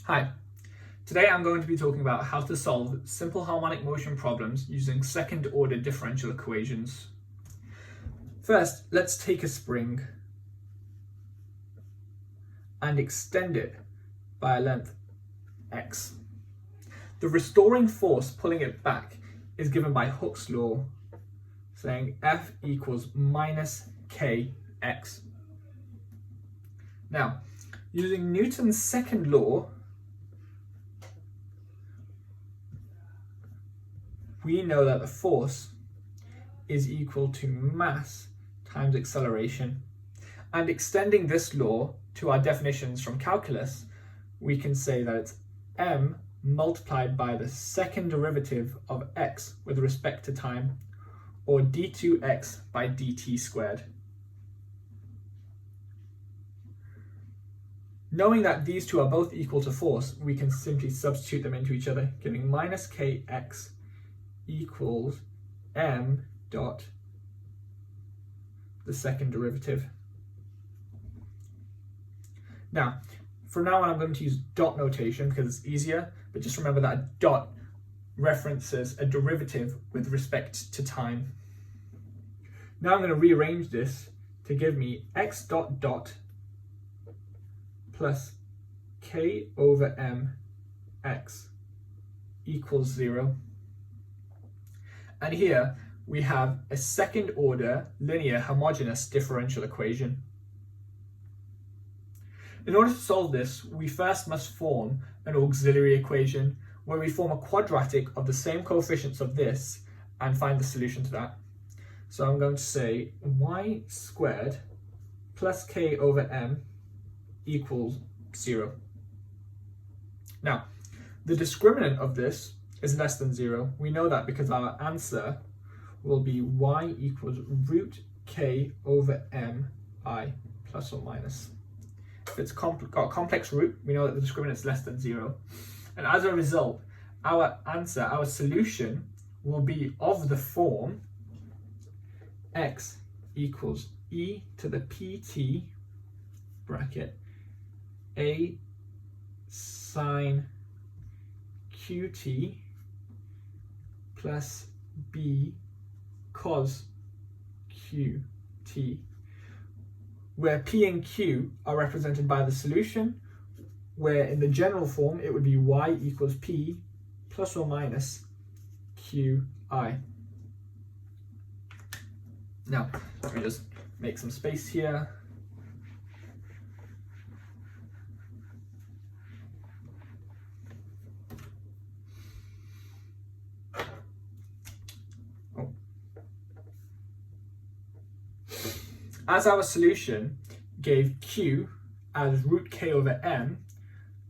Hi, today I'm going to be talking about how to solve simple harmonic motion problems using second order differential equations. First, let's take a spring and extend it by a length x. The restoring force pulling it back is given by Hooke's law, saying F equals minus kx. Now, using Newton's second law, we know that the force is equal to mass times acceleration. And extending this law to our definitions from calculus, we can say that it's m multiplied by the second derivative of x with respect to time, or d2x by dt squared. Knowing that these two are both equal to force, we can simply substitute them into each other, giving minus kx equals m dot the second derivative. Now, from now on I'm going to use dot notation because it's easier, but just remember that a dot references a derivative with respect to time. Now I'm going to rearrange this to give me x dot dot plus k over m x equals 0. And here we have a second order linear homogeneous differential equation. In order to solve this, we first must form an auxiliary equation where we form a quadratic of the same coefficients of this and find the solution to that. So I'm going to say y squared plus k over m equals 0. Now, the discriminant of this is less than 0. We know that because our answer will be y equals root k over m I plus or minus. If it's got a complex root, we know that the discriminant is less than 0. And as a result, our answer, our solution, will be of the form x equals e to the pt bracket a sine qt plus b cos qt, where p and q are represented by the solution, where in the general form it would be y equals p plus or minus qi. Now, let me just make some space here. As our solution gave q as root k over m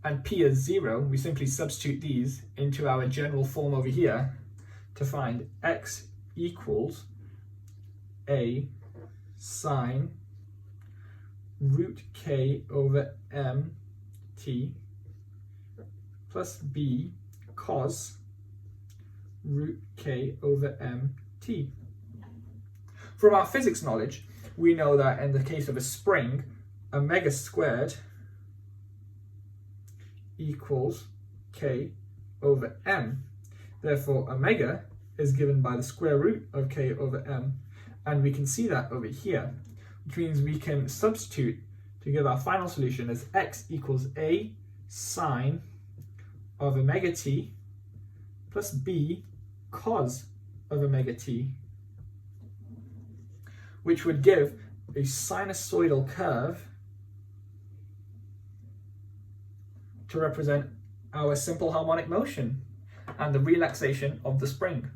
and p as 0, we simply substitute these into our general form over here to find x equals a sine root k over m t plus b cos root k over m t. From our physics knowledge, we know that in the case of a spring, omega squared equals k over m. Therefore, omega is given by the square root of k over m. And we can see that over here, which means we can substitute to give our final solution as x equals a sine of omega t plus b cos of omega t, which would give a sinusoidal curve to represent our simple harmonic motion and the relaxation of the spring.